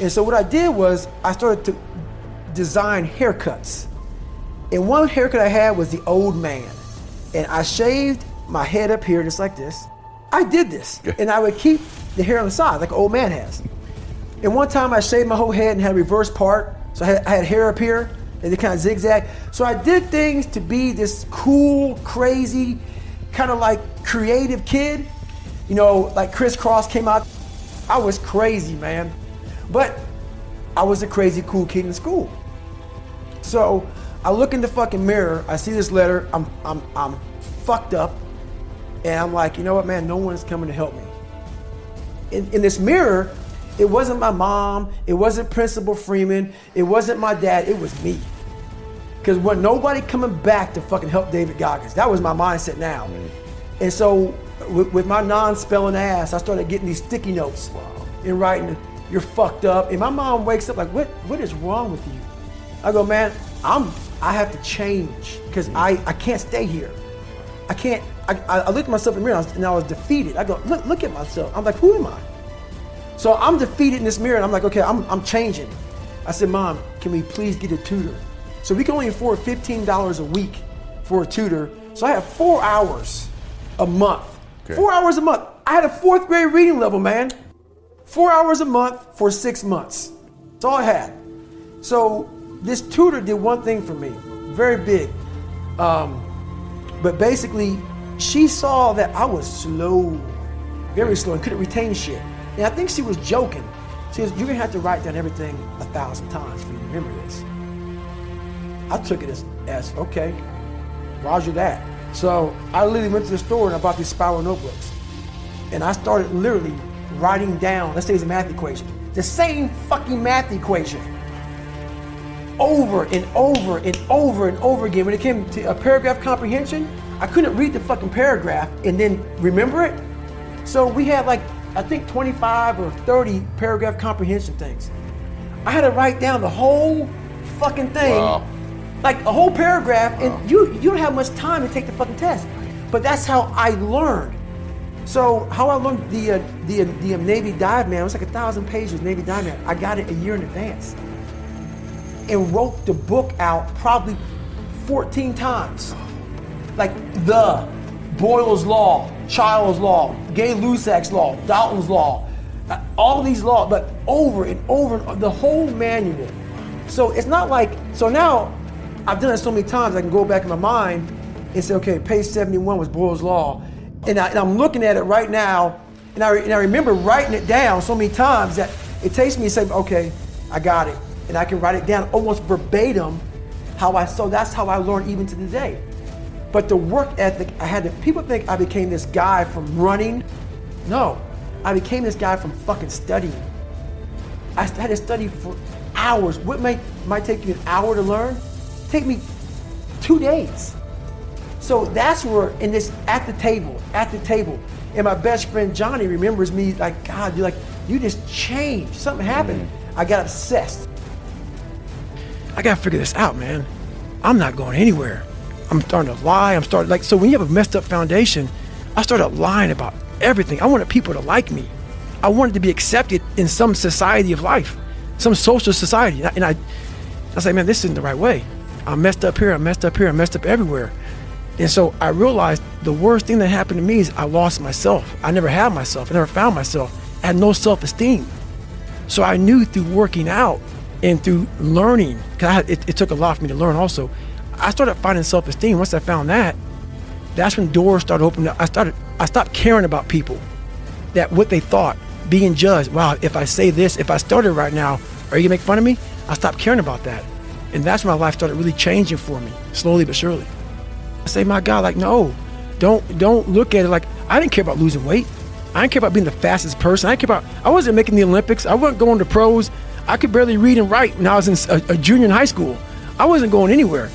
And so what I did was I started to design haircuts. And one haircut I had was the old man. And I shaved my head up here just like this. I did this. And I would keep the hair on the side like an old man has. And one time I shaved my whole head and had a reverse part. So I had hair up here and it kind of zigzag. So I did things to be this cool, crazy, kind of like creative kid. You know, like Crisscross came out. I was crazy, man. But I was a crazy cool kid in school. So I look in the fucking mirror, I see this letter, I'm fucked up, and I'm like, you know what, man, no one's coming to help me. In this mirror, it wasn't my mom, it wasn't Principal Freeman, it wasn't my dad, it was me. Because when nobody coming back to fucking help David Goggins, that was my mindset now. And so with my non-spelling ass, I started getting these sticky notes and writing, you're fucked up. And my mom wakes up like, what is wrong with you? I go, man, I have to change because I can't stay here. I can't, I looked at myself in the mirror and I was defeated. I go, look at myself. I'm like, who am I? So I'm defeated in this mirror and I'm like, okay, I'm changing. I said, Mom, can we please get a tutor? So we can only afford $15 a week for a tutor. So I have 4 hours a month. Okay. 4 hours a month. I had a 4th grade reading level, man. 4 hours a month for 6 months. That's all I had. So this tutor did one thing for me, very big. But basically, she saw that I was slow, very slow, and couldn't retain shit. And I think she was joking. She goes, you're gonna have to write down everything 1,000 times for you to remember this. I took it as okay, roger that. So I literally went to the store and I bought these spiral notebooks. And I started literally writing down, let's say it's a math equation, the same fucking math equation over and over and over and over again. When it came to a paragraph comprehension, I couldn't read the fucking paragraph and then remember it. So we had like, I think 25 or 30 paragraph comprehension things. I had to write down the whole fucking thing, like a whole paragraph, and you don't have much time to take the fucking test. But that's how I learned. So how I learned the Navy Dive Man, it was like 1,000 pages, Navy Dive Man. I got it a year in advance and wrote the book out probably 14 times. Like the Boyle's Law, Child's Law, Gay-Lussac's Law, Dalton's Law, all these laws, but over and over, the whole manual. So it's not like, so now I've done it so many times I can go back in my mind and say, okay, page 71 was Boyle's Law. And I'm looking at it right now, and I remember writing it down so many times that it takes me to say, okay, I got it. And I can write it down almost verbatim so that's how I learned even to today. But the work ethic, people think I became this guy from running. No, I became this guy from fucking studying. I had to study for hours. What might take you an hour to learn, take me 2 days. So that's where, at the table, and my best friend Johnny remembers me like, God, you just changed. Something happened. I got obsessed. I gotta figure this out, man. I'm not going anywhere. I'm starting to lie. So when you have a messed up foundation, I started lying about everything. I wanted people to like me. I wanted to be accepted in some society of life, some social society. And I was like, man, this isn't the right way. I'm messed up here, I'm messed up here, I'm messed up everywhere. And so I realized the worst thing that happened to me is I lost myself. I never had myself, I never found myself. I had no self-esteem. So I knew through working out and through learning, because it took a lot for me to learn also, I started finding self-esteem. Once I found that, that's when doors started opening up. I stopped caring about people, that what they thought, being judged. Wow, if I say this, if I started right now, are you gonna make fun of me? I stopped caring about that. And that's when my life started really changing for me, slowly but surely. I say, my God, like, no, don't look at it like, I didn't care about losing weight. I didn't care about being the fastest person. I wasn't making the Olympics. I wasn't going to pros. I could barely read and write when I was in a junior in high school. I wasn't going anywhere.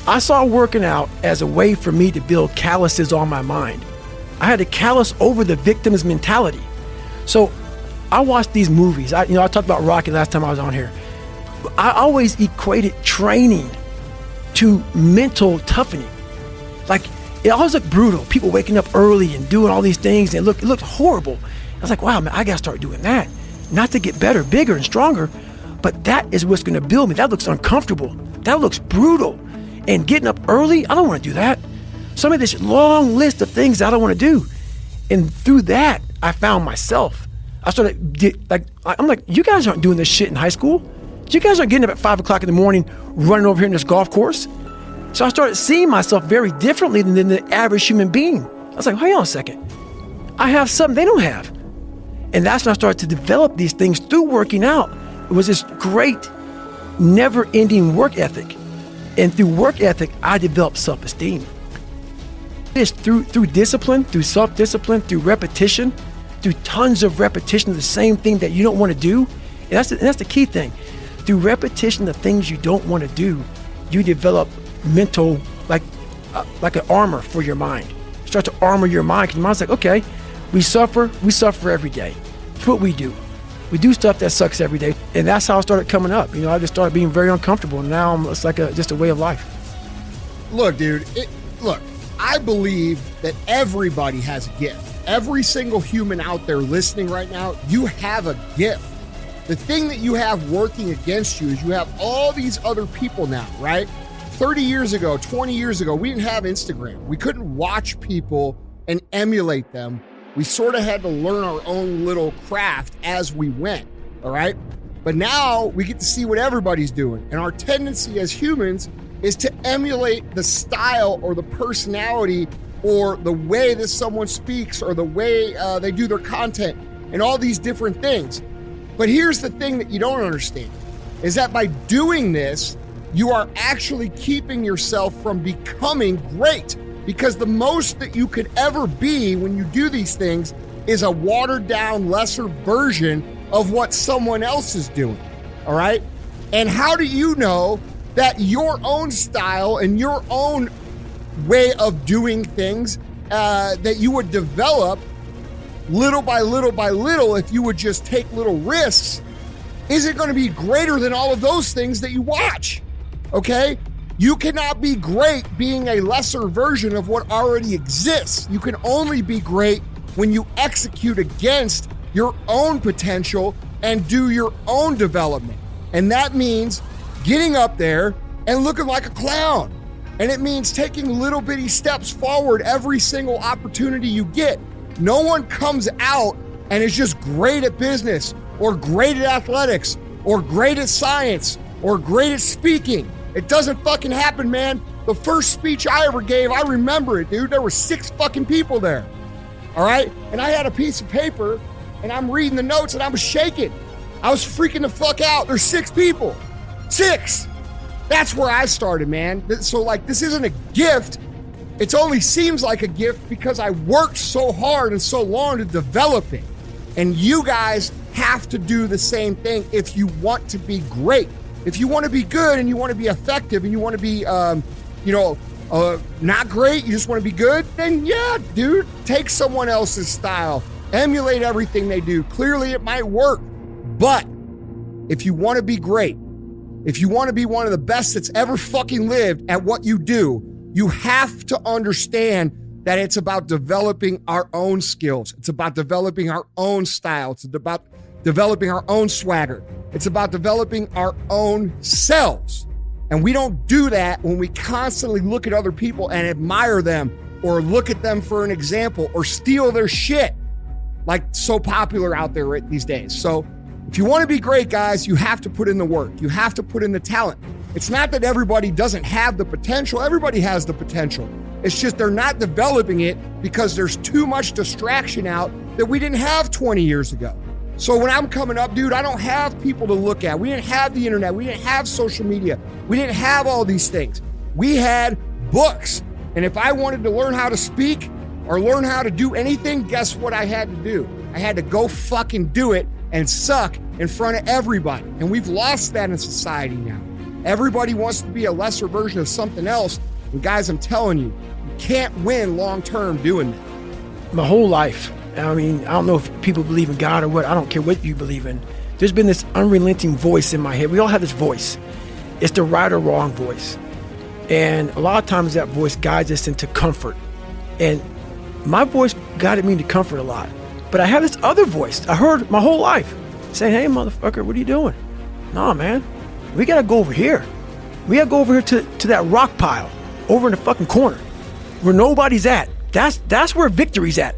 I saw working out as a way for me to build calluses on my mind. I had to callous over the victim's mentality. So I watched these movies. I talked about Rocky last time I was on here. I always equated training to mental toughening. Like, it always looked brutal. People waking up early and doing all these things, and it looked horrible. I was like, wow, man, I gotta start doing that. not to get better, bigger, and stronger, but that is what's going to build me. That looks uncomfortable. That looks brutal. And getting up early, I don't want to do that. So I made this long list of things I don't want to do. And through that, I found myself. I'm like, you guys aren't doing this shit in high school. You guys aren't getting up at 5 o'clock in the morning, running over here in this golf course. So I started seeing myself very differently than the average human being. I was like, hang on a second. I have something they don't have. And that's when I started to develop these things through working out. It was this great, never-ending work ethic. And through work ethic, I developed self-esteem. It's through discipline, through self-discipline, through repetition, through tons of repetition of the same thing that you don't want to do. And that's the key thing. Through repetition of things you don't want to do, you develop mental, like an armor for your mind. Start to armor your mind, because your mind's like, okay, we suffer every day. That's what we do. We do stuff that sucks every day. And that's how I started coming up. I just started being very uncomfortable. And now it's like just a way of life. Look, dude, I believe that everybody has a gift. Every single human out there listening right now, you have a gift. The thing that you have working against you is you have all these other people now, right? 30 years ago, 20 years ago, we didn't have Instagram. We couldn't watch people and emulate them. We sort of had to learn our own little craft as we went, all right? But now we get to see what everybody's doing. And our tendency as humans is to emulate the style or the personality or the way that someone speaks or the way they do their content and all these different things. But here's the thing that you don't understand, is that by doing this, you are actually keeping yourself from becoming great, because the most that you could ever be when you do these things is a watered down, lesser version of what someone else is doing, all right? And how do you know that your own style and your own way of doing things that you would develop little by little by little, if you would just take little risks, is it going to be greater than all of those things that you watch? Okay? You cannot be great being a lesser version of what already exists. You can only be great when you execute against your own potential and do your own development. And that means getting up there and looking like a clown. And it means taking little bitty steps forward every single opportunity you get. No one comes out and is just great at business or great at athletics or great at science or great at speaking. It doesn't fucking happen, man. The first speech I ever gave, I remember it, dude. There were 6 fucking people there, all right? And I had a piece of paper, and I'm reading the notes, and I was shaking. I was freaking the fuck out. There's 6 people. 6! That's where I started, man. So, this isn't a gift. It only seems like a gift because I worked so hard and so long to develop it. And you guys have to do the same thing if you want to be great. If you want to be good and you want to be effective and you want to be, not great, you just want to be good, then yeah, dude, take someone else's style. Emulate everything they do. Clearly it might work. But if you want to be great, if you want to be one of the best that's ever fucking lived at what you do, you have to understand that it's about developing our own skills. It's about developing our own style. It's about developing our own swagger. It's about developing our own selves. And we don't do that when we constantly look at other people and admire them or look at them for an example or steal their shit like so popular out there these days. So if you want to be great, guys, you have to put in the work. You have to put in the talent. It's not that everybody doesn't have the potential. Everybody has the potential. It's just they're not developing it because there's too much distraction out that we didn't have 20 years ago. So when I'm coming up, dude, I don't have people to look at. We didn't have the internet. We didn't have social media. We didn't have all these things. We had books. And if I wanted to learn how to speak or learn how to do anything, guess what I had to do? I had to go fucking do it and suck in front of everybody. And we've lost that in society now. Everybody wants to be a lesser version of something else. And guys, I'm telling you, you can't win long-term doing that. My whole life, I mean, I don't know if people believe in God or what. I don't care what you believe in. There's been this unrelenting voice in my head. We all have this voice. It's the right or wrong voice. And a lot of times that voice guides us into comfort. And my voice guided me into comfort a lot. But I have this other voice I heard my whole life. saying, hey, motherfucker, what are you doing? Nah, man, we gotta go over here. We gotta go over here to that rock pile over in the fucking corner where nobody's at. That's where victory's at.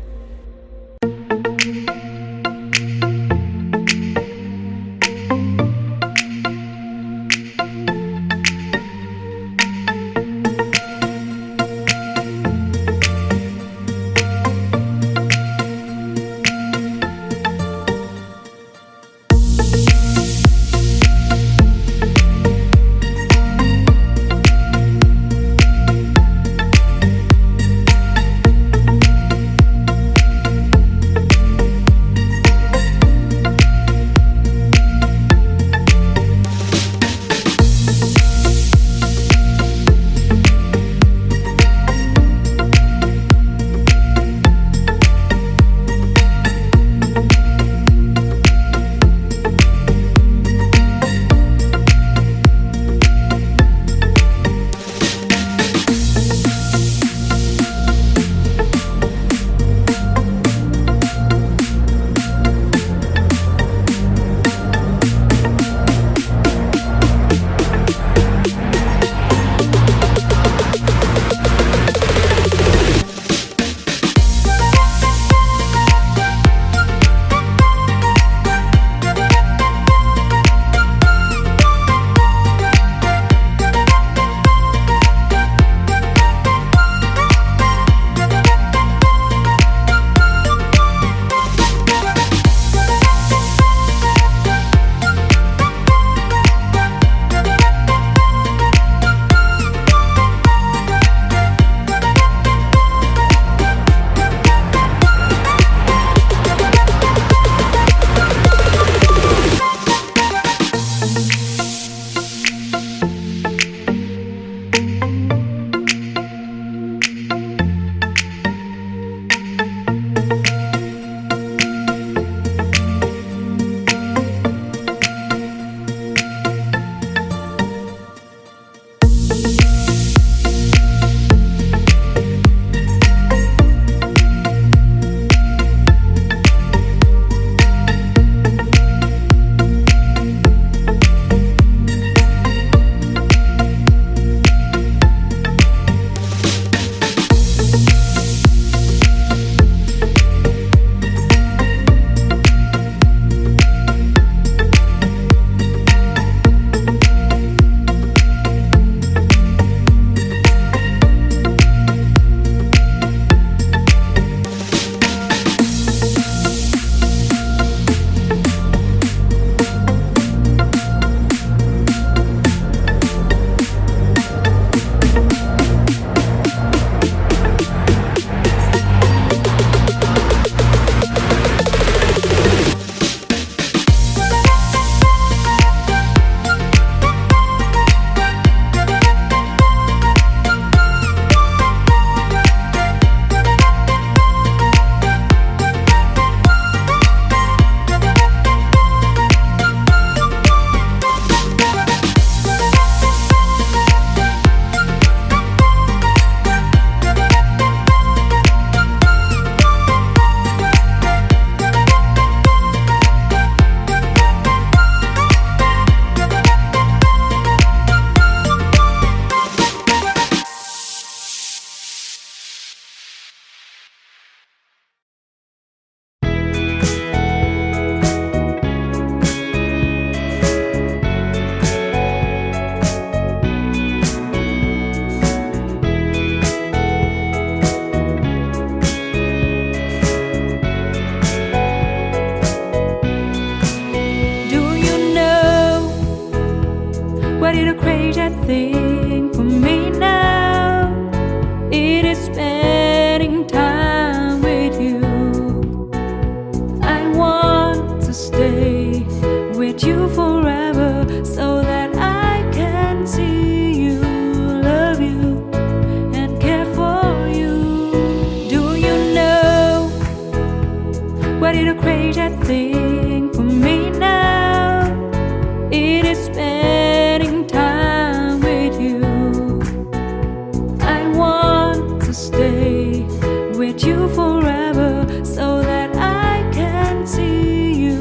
with you forever so that I can see you,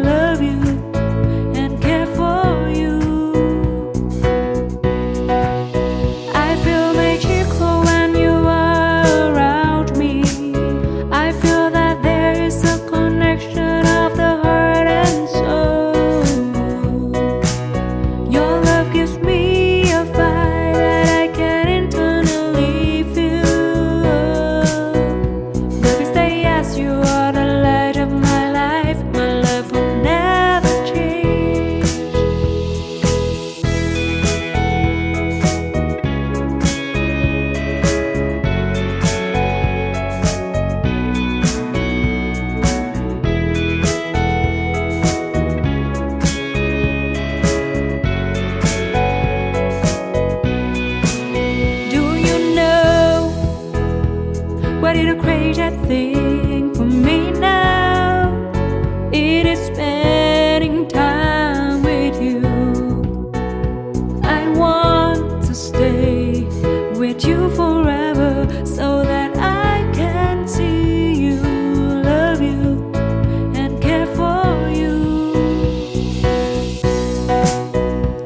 love you. you forever so that I can see you, love you, and care for you.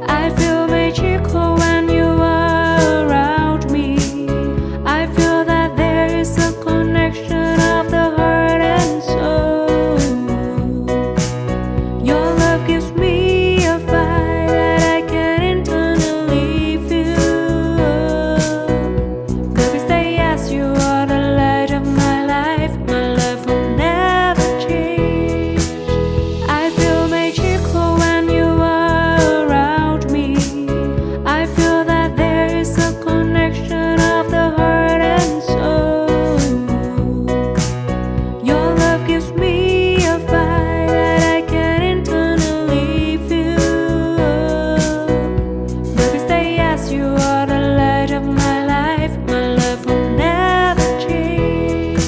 I feel magical when you are around me. I feel that there is a connection of the heart and soul. Your love gives me a vibe that I can internally feel. Baby, say yes, you are the light of my life. My love will never change. I feel magical when you are around me. I feel that there is a connection of the heart and soul. Your love gives me a vibe that I can internally feel. Baby, say yes, you are the light of my life. My love will never change.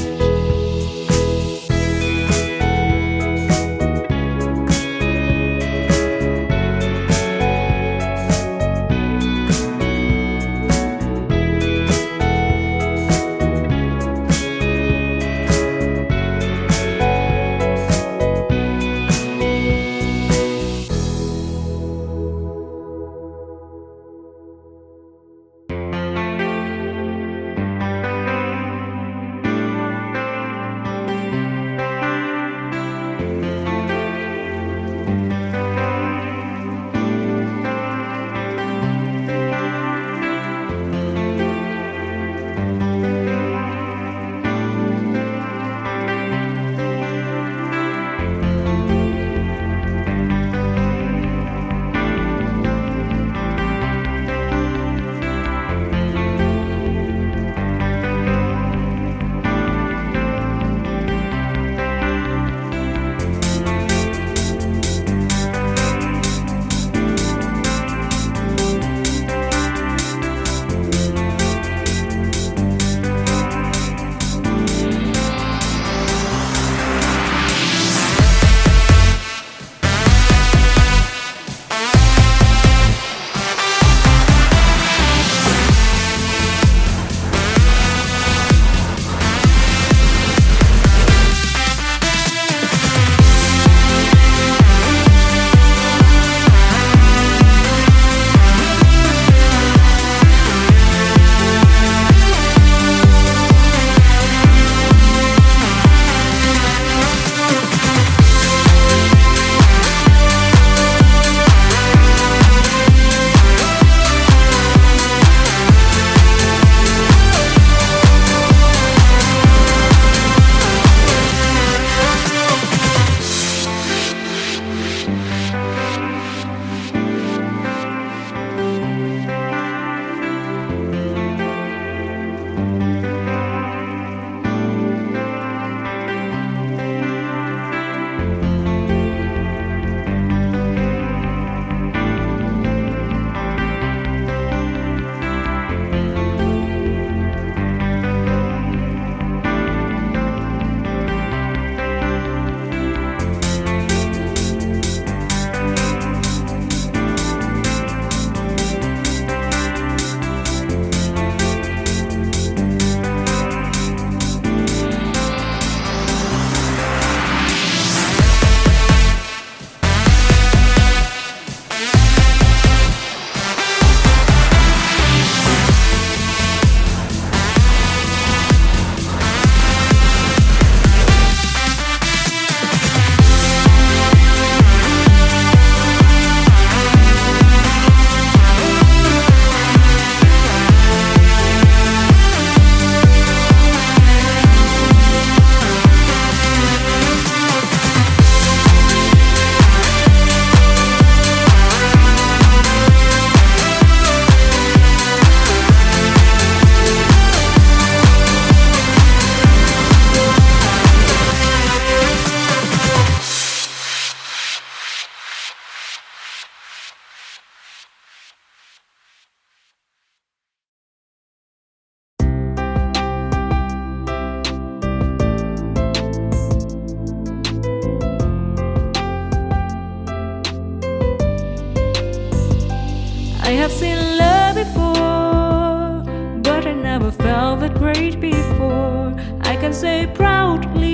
I have seen love before, but I never never felt that great before. I can say proudly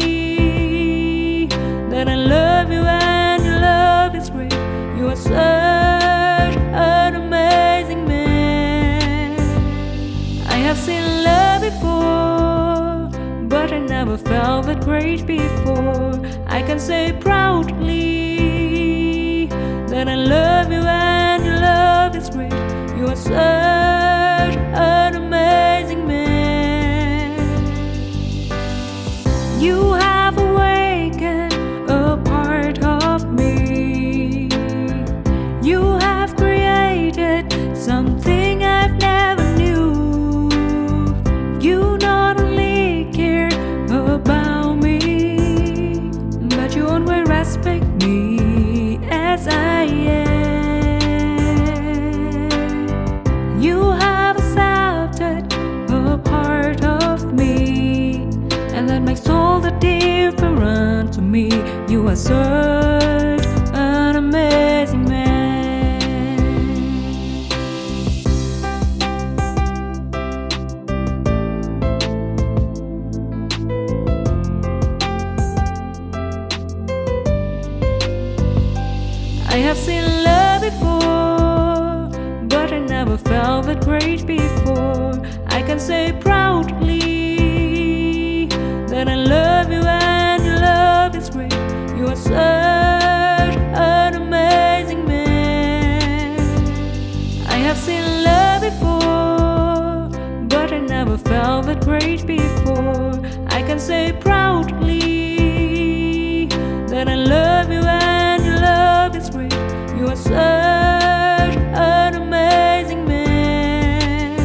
that I love you and your love is great. You are such an amazing man. I have seen love before, but I never felt that great before. I can say proudly that I love you and your love is great. You are such an amazing man. You have awakened a part of me. You have created something I've never knew. You not only care about me, but you always respect me as I am. You have accepted a part of me, and that makes all the difference to me. You are such an amazing man. I have seen love before, but I never felt that great before. I can say proudly that I love you and your love is great. You are such an amazing man. I have seen love before, but I never felt that great before. I can say proudly that I love you and your love is great. You are such an amazing man.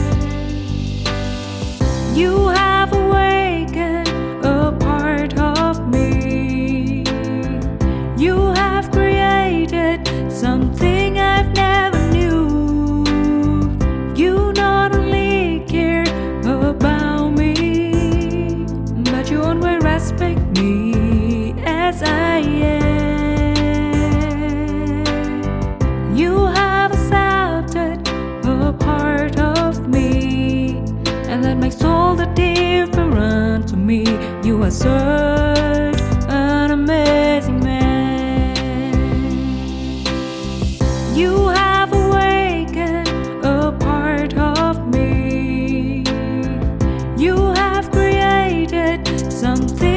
You have awakened a part of me. You have created something I've never knew. You not only care about me, but you always respect me as I am. You have accepted a part of me, and that makes all the difference to me. You are such an amazing man. You have awakened a part of me. You have created something I've never knew. You not only care about me, but you always respect me as I am. You have awakened a part of me. You have created something